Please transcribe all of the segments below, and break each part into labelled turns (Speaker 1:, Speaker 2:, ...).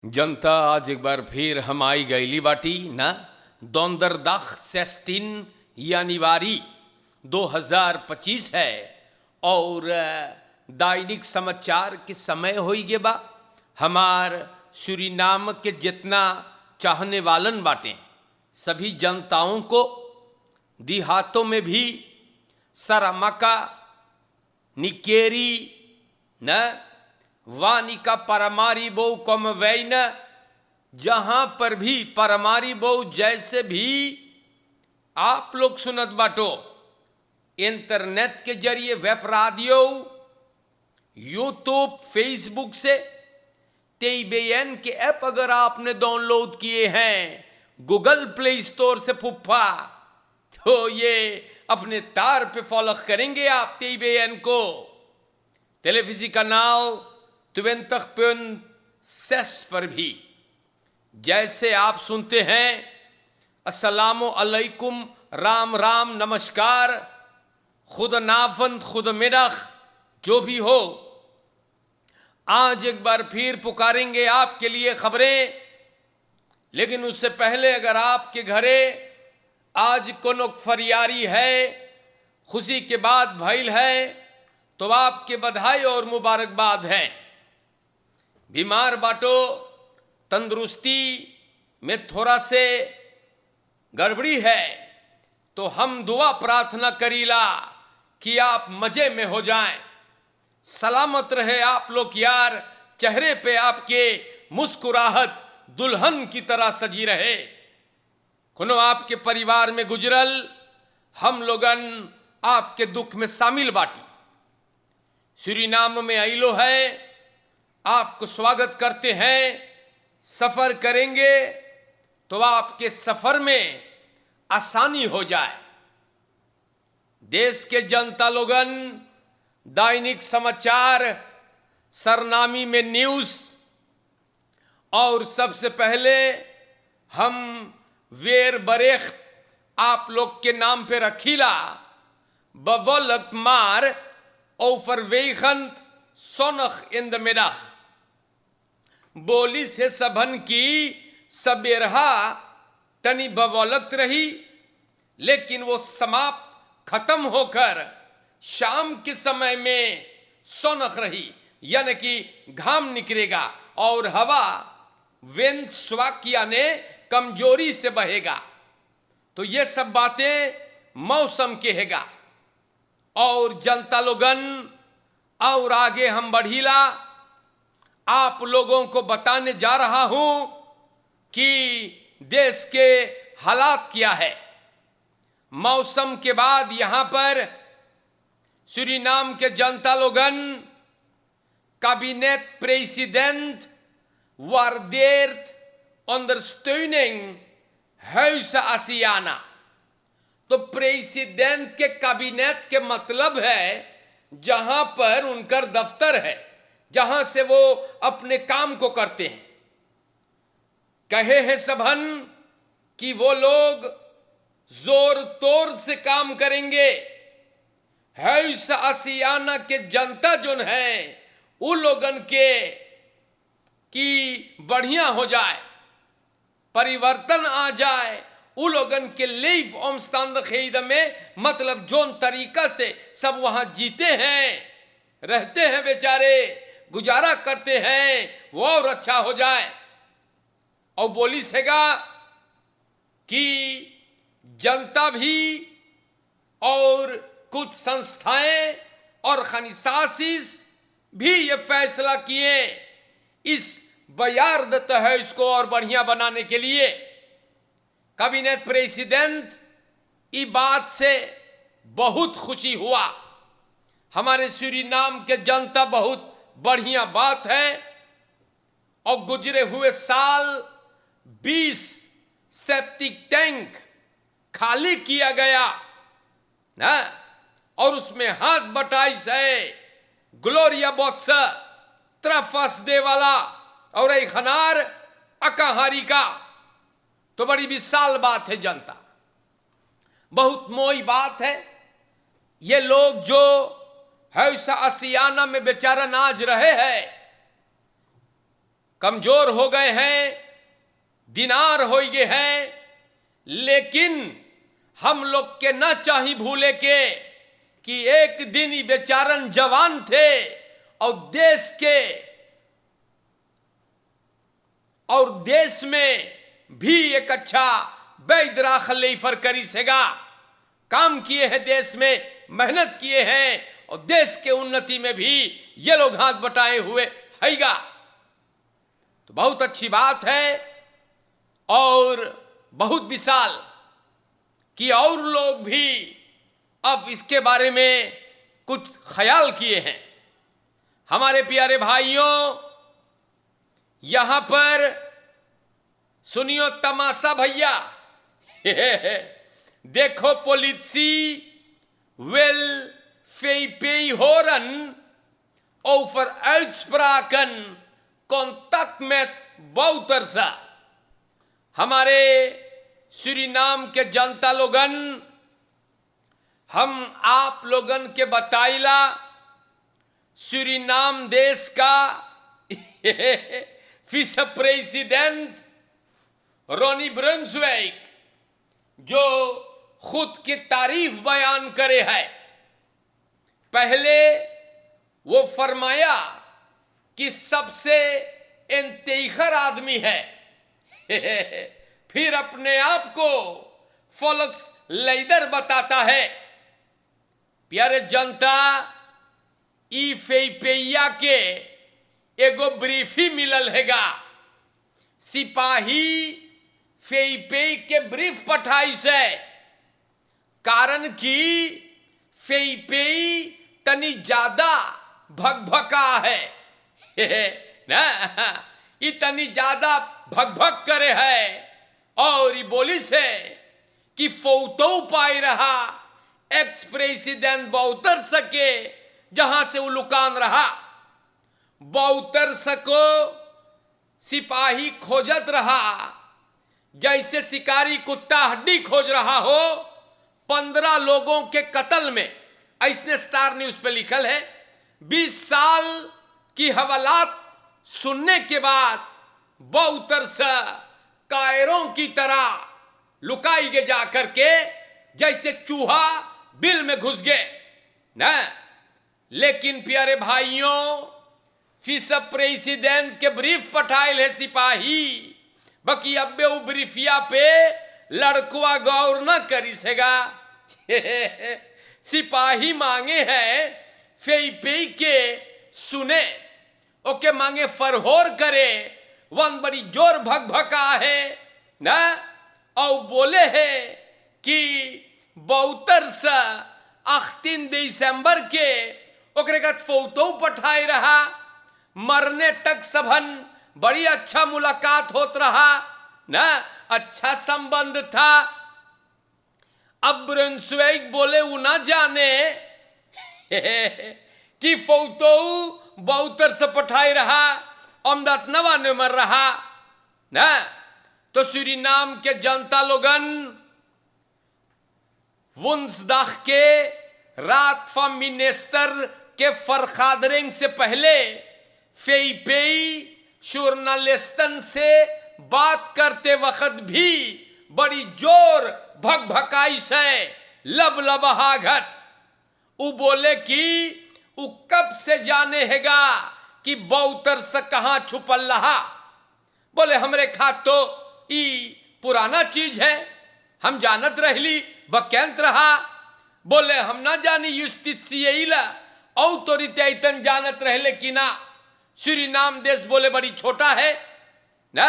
Speaker 1: जनता आज एक बार फिर हम आई गईली बाटी ना दोंदरदाख 16 यानीवारी 2025 है और दैनिक समाचार के समय होई गे बा। हमार सूरीनाम के जितना चाहने वालन बाटे सभी जनताओं को देहातों में भी सरमका निकेरी न वानिका परमारी बो कम वैन, जहां पर भी परमारी बो जैसे भी आप लोग सुनत बाटो इंटरनेट के जरिए वेब रेडियो यूट्यूब फेसबुक से TBN के ऐप अगर आपने डाउनलोड किए हैं गूगल प्ले स्टोर से फुफ्फा तो ये अपने तार पे फॉलो करेंगे आप TBN को। टेलीविजन canal 20.6 पर भी जैसे आप सुनते हैं अस्सलामु अलैकुम, राम राम, नमस्कार, खुद नाफंद खुद मिडख, जो भी हो, आज एक बार फिर पुकारेंगे आपके लिए खबरें। लेकिन उससे पहले अगर आपके घरे आज कोनो फरियारी है, खुशी के बाद भइल है, तो आपके बधाई और मुबारकबाद है। बीमार बाटो, तंदुरुस्ती में थोड़ा से गड़बड़ी है, तो हम दुआ प्रार्थना करीला कि आप मजे में हो जाएं, सलामत रहे आप लोग यार, चेहरे पे आपके मुस्कुराहट दुल्हन की तरह सजी रहे। कोनो आपके परिवार में गुजरल, हम लोगन आपके दुख में शामिल बाटी। सूरीनाम में आइलो है, आपको स्वागत करते हैं। सफर करेंगे तो आपके सफर में आसानी हो जाए। देश के जनता लोगन दैनिक समाचार सरनामी में न्यूज, और सबसे पहले हम वेर बरेख्त आप लोग के नाम पे रखीला बवलक मार ओफर वेखंत सोनख इन द मिडख, बोली से सबन की सबेरहा तनी बवलत रही, लेकिन वो समाप्त खत्म होकर शाम के समय में सोनख रही, यानी कि घाम निकलेगा और हवा वेंत स्वाक यानी कमजोरी से बहेगा। तो ये सब बातें मौसम के हैगा। और जनता लोगन और आगे हम बढ़ीला, आप लोगों को बताने जा रहा हूं कि देश के हालात क्या है। मौसम के बाद यहां पर सूरीनाम के जनता लोगन cabinet president waardeert ondersteuning huis Asiana। तो प्रेसिडेंट के कैबिनेट के मतलब है जहां पर उनका दफ्तर है, जहां से वो अपने काम को करते हैं। कहे हैं सबन कि वो लोग जोर तोर से काम करेंगे। हैस आसियाना के जनता जो है उन लोगन के कि बढ़िया हो जाए, परिवर्तन आ जाए, उन लोगन के लीफ ओमस्तांद खेद में, मतलब जोन तरीका से सब वहां जीते हैं, रहते हैं, बेचारे गुजारा करते हैं, वो और अच्छा हो जाए। और बोली सेगा कि जनता भी और कुछ संस्थाएं और खनिसासिस भी ये फैसला किए इस बयार देता है इसको और बढ़िया बनाने के लिए। कैबिनेट प्रेसिडेंट इस बात से बहुत खुशी हुआ। हमारे सूरीनाम के जनता बहुत बढ़िया बात है। और गुजरे हुए साल 20 सेप्टिक टैंक खाली किया गया ना, और उसमें हाथ बटाई है ग्लोरिया बॉक्स त्रफस दे वाला और एक खनार अकाहारी का। तो बड़ी विशाल बात है जनता, बहुत मोई बात है। ये लोग जो है आसियाना में बेचारा नाज रहे हैं, कमजोर हो गए हैं, दिनार हो गए हैं, लेकिन हम लोग के ना चाही भूले के कि एक दिन ही बेचारन जवान थे और देश में भी एक अच्छा बैदरा खलीफर करी सेगा, काम किए हैं देश में, मेहनत किए हैं और देश के उन्नति में भी ये लोग हाथ बटाए हुए हैगा। तो बहुत अच्छी बात है और बहुत विशाल कि और लोग भी अब इसके बारे में कुछ ख्याल किए हैं। हमारे प्यारे भाइयों, यहां पर सुनियो तमाशा भैया। देखो पोलिसी वेल फेई होरन over uitspraken contact met Bouterse। हमारे सूरीनाम के जनता लोगन, हम आप लोगन के बताइला सूरीनाम देश का विस प्रेसिडेंट रोनी ब्रुन्सविक जो खुद की तारीफ बयान करे है। पहले वो फरमाया कि सबसे इंतखर आदमी है, फिर अपने आप को फोलक्स लीडर बताता है। प्यारे जनता, ई फेइया के एगो ब्रीफी मिलल हैगा, सिपाही फेई के ब्रीफ पठाई से, कारण कि फेई तनी ज्यादा भगभका है ना, इतनी ज्यादा भगभग करे है और ये बोली से कि फौतो पाई रहा एक्स प्रेसिडेंट बाउतर्से के जहां से वो लुकान रहा। बाउतर्से को सिपाही खोजत रहा जैसे शिकारी कुत्ता हड्डी खोज रहा हो। 15 लोगों के कत्ल में, ऐसने स्टार न्यूज पे लिखल है, 20 साल की हवालात सुनने के बाद बाउतर्से कायरों की तरह लुकाई गए जाकर के, जैसे चूहा बिल में घुस गए ना। लेकिन प्यारे भाइयों, फिस प्रेसिडेंट के ब्रीफ पठाइल है सिपाही, बाकी अब्बे वो ब्रीफिया पे लड़कुआ गौर न करी सेगा। सिपाही मांगे हैं फेई के सुने, ओके मांगे फरहोर करे, वन बड़ी जोर भगभका है ना, और बोले है कि बाउतर्से 3 दिसंबर के ओकरे का फोटो पठाए रहा, मरने तक सबन बड़ी अच्छा मुलाकात होत रहा ना, अच्छा संबंध था। अब ब्रुन्सविक बोले वो ना जाने कि फोटो बाउतर्से पठाई रहा, अमदात नवाने मर रहा ना। तो सूरीनाम के जनता लोगन वुंसदाग के रात फा मिनिस्टर के फरखादरिंग से पहले फेई जर्नलिस्टन से बात करते वक्त भी बड़ी जोर भगभकाई से लबलबहाघट। उ बोले कि उ कब से जाने हैगा कि बाउतर्से कहां छुपल रहा। बोले हमरे खात तो ई पुराना चीज है, हम जानत रहली बकैंत रहा। बोले हम ना जानी यूस्टिशियला ऑथोरिटेटन जानत रहले कि ना। सूरीनाम देश बोले बड़ी छोटा है ना,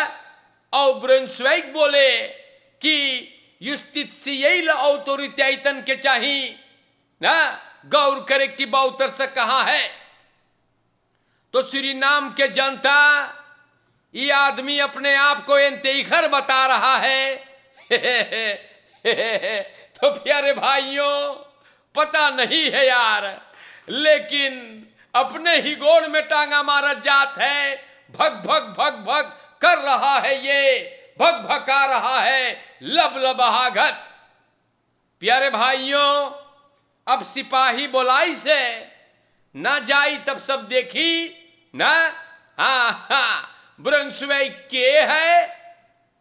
Speaker 1: और ब्रुन्सविक बोले कि यूस्टिशियल ऑथोरिटेटन के चाहिए ना गौर करे कि बाउतर्से कहां है। तो सूरीनाम के जनता, ये आदमी अपने आप को इंतखर बता रहा है। तो प्यारे भाइयों, पता नहीं है यार, लेकिन अपने ही गोड़ में टांगा मारा जात है। भग भग भग भग कर रहा है, ये भग भगा रहा है लबलबहाघट। प्यारे भाइयों, अब सिपाही बोलाई से ना जाई तब सब देखी ना। हाँ हाँ, ब्रुंसविक के है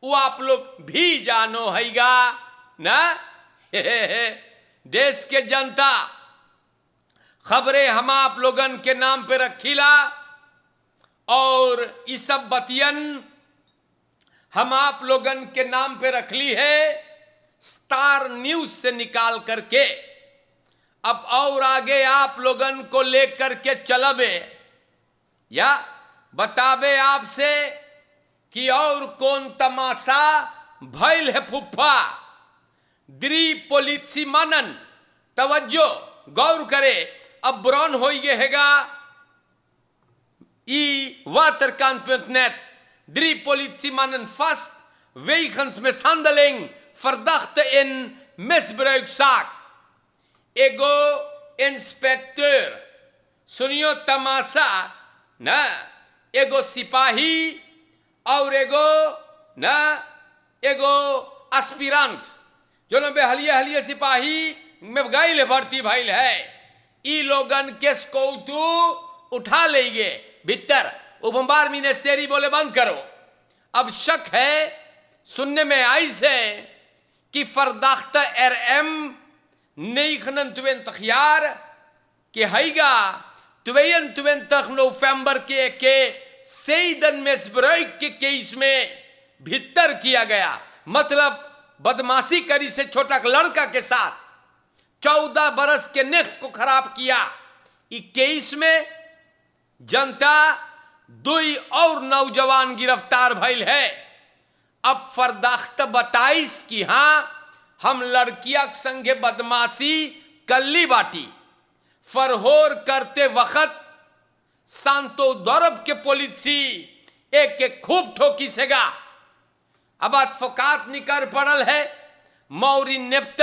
Speaker 1: वो आप लोग भी जानो हैगा ना। देश के जनता खबरें हम आप लोगन के नाम पे रखीला और इस सब बतियन हम आप लोगन के नाम पे रख ली है स्टार न्यूज से निकाल करके। अब और आगे आप लोगन को लेकर के चलबे या बतावे आपसे कि और कौन तमाशा भइल है फुफ्फा। द्री पोलिसी मानन तवज्जो गौर करे। अब ब्रॉन हो गए हैगा ई वाटर कांपेंटनेट द्री पोलिसी मानन फast wegens mishandeling verdachte in misbruikzaak। एगो इंस्पेक्टर सुनियो तमाशा ना, एगो सिपाही और एगो एस्पिरेंट जो न हलिया हलिया सिपाही में गई भर्ती भइल है। ई लोगन के स्कौतू उठा लेंगे भीतर उपम्बार मिनिस्टेरी बोले बंद करो। अब शक है सुनने में आई से कि फरदाख्ता RM नेखनन 20 jaar के हैगा 22 नवंबर के सेदन मिसब्रुइक के केस में भीतर किया गया। मतलब बदमाशी करी से छोटा लड़का के साथ 14 बरस के नेक को खराब किया। इस केस में जनता 2 और नौजवान गिरफ्तार भइल है। अब फरदाख्त 22 की हां हम लड़किया के संगे बदमाशी कल्ली बाटी। फरहोर करते वक्त सांतो दौरब के पुलिसी एक खूब ठोकी सेगा। अब अदफोकात निकर पड़ल है मौरी नेप्त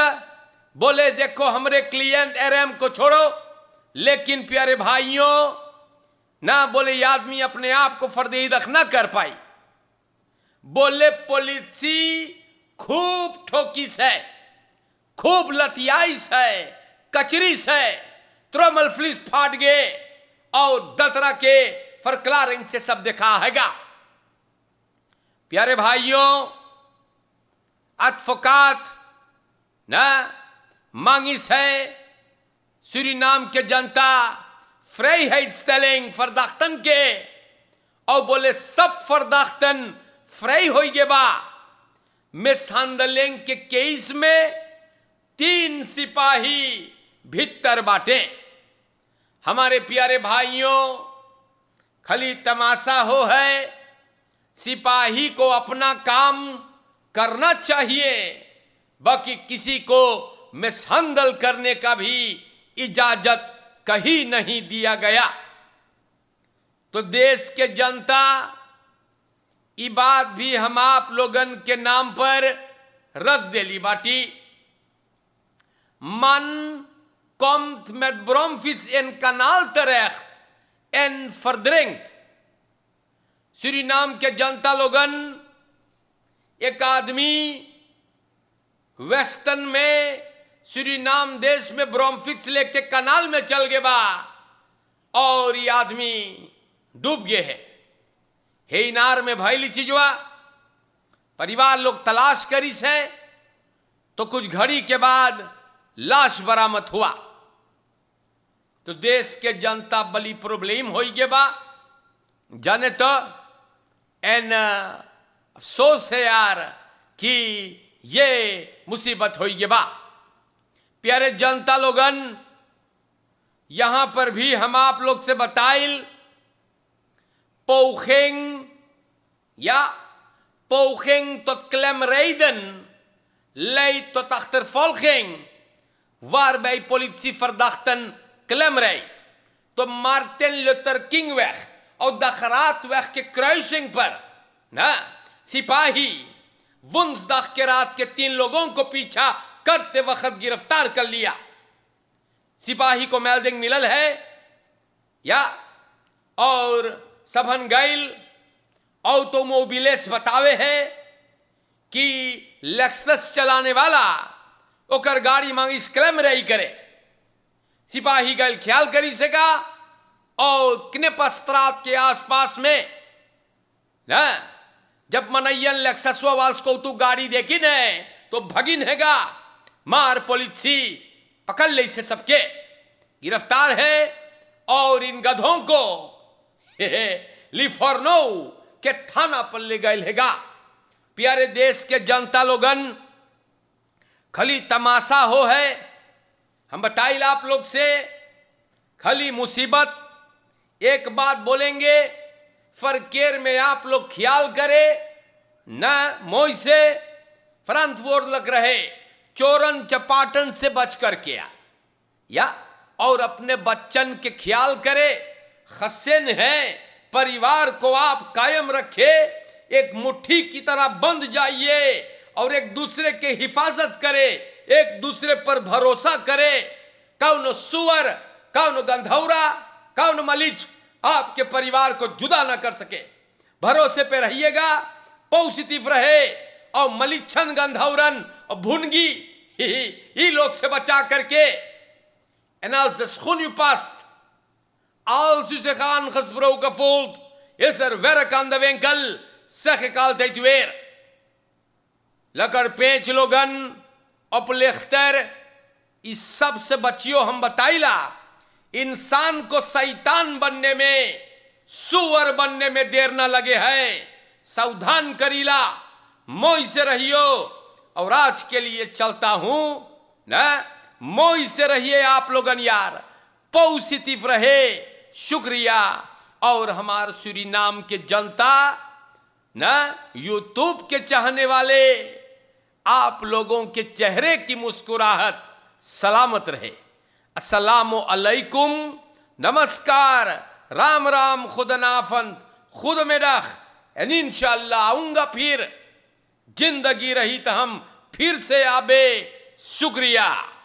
Speaker 1: बोले देखो हमरे क्लिएंट RM को छोड़ो। लेकिन प्यारे भाइयों ना बोले ये आदमी अपने आप को फर्दीद न कर पाई। बोले पुलिसी खूब ठोकी से, खूब लतियाई से, कचरी से त्रोमल फ्लिस फाट गए और दतरा के फरक्लारिंग से सब देखा हैगा। प्यारे भाइयों अदफोकात ना मांगिस है सूरीनाम के जनता फ्रेइहेड्स्टेलिंग फरदाख्तन के और बोले सब फरदाख्तन फ्रेई हो गए बा। मिसहैंडलिंग के केस में 3 सिपाही भीतर बाटे। हमारे प्यारे भाइयों खाली तमाशा हो है, सिपाही को अपना काम करना चाहिए, बाकी किसी को मिसहैंडल करने का भी इजाजत कहीं नहीं दिया गया। तो देश के जनता ये बात भी हम आप लोगन के नाम पर रख देली बाटी। मन kommt met bromfiets in kanaal terecht en verdrinkt। Suriname के जनता लोगन एक आदमी वेस्टर्न में सूरीनाम देश में ब्रोमफिक्स लेके कनाल में चल गए बा और ये आदमी डूब गए है। इनार में भैली चीजवा परिवार लोग तलाश करी से तो कुछ घड़ी के बाद लाश बरामद हुआ। तो देश के जनता बड़ी प्रॉब्लम हो गए बा। जाने तो एन अफसोस है यार कि ये मुसीबत हो गए बा। प्यारे जनता लोगन यहां पर भी हम आप लोग से बताइल Poging tot klemrijden leidt tot achtervolging waarbij politieverdachten klemrijdt। तो मार्टिन लूथर किंग weg और दखरातweg के क्रासिंग पर ना सिपाही वुंसदाग के रात के 3 लोगों को पीछा करते वक्त गिरफ्तार कर लिया। सिपाही को मेल्डिंग मिलल है या और सबन गैल ऑटोमोबिलेस बतावे है कि लेक्सस चलाने वाला ओकर गाड़ी मांगी क्लेम रही करे। सिपाही गैल ख्याल करी सका और क्नेपस्त्रात के आसपास में ना। जब मनैयन लेक्ससवा वाल्स को तू गाड़ी देखी ने तो भगिन हैगा मार पॉलिसी पकड़ ले इसे सबके गिरफ्तार है और इन गधों को लिफोर्नो के थाना पर ले गए हैगा। प्यारे देश के जनता लोगन खाली तमाशा हो है, हम बताइल आप लोग से खाली मुसीबत। एक बात बोलेंगे फरकेर में आप लोग ख्याल करे न मोई से फ्रंट वोर लग रहे चोरन चपाटन से बच करके या और अपने बच्चन के ख्याल करे। खस्सेन है परिवार को आप कायम रखे, एक मुट्ठी की तरह बंध जाइए और एक दूसरे के हिफाजत करे, एक दूसरे पर भरोसा करे। कौन सुअर कौन गंधौरा कौन मलिच आपके परिवार को जुदा ना कर सके। भरोसे पे रहिएगा, पॉजिटिव रहे और मलिच्छन गंधौरन और भुनगी ही लोग से बचा करके en als es groen past, als u zich aangesproken voelt, is er werk aan de winkel, zeg ik altijd weer. Lekker पेच लोगन अपलिख्तर इस सब से बचियो। हम बताइला इंसान को शैतान बनने में सुअर बनने में देर ना लगे है। सावधान करीला, मोई से रहियो। और आज के लिए चलता हूं ना, मोई से रहिए आप लोगन यार, पॉजिटिव रहे। शुक्रिया। और हमारे सूरीनाम के जनता ना, यूट्यूब के चाहने वाले आप लोगों के चेहरे की मुस्कुराहट सलामत रहे। अस्सलामु अलैकुम, नमस्कार, राम राम, खुदनाफंद, खुद में रख। इंशाअल्लाह आऊंगा फिर, जिंदगी रही तो हम फिर से आबे। शुक्रिया।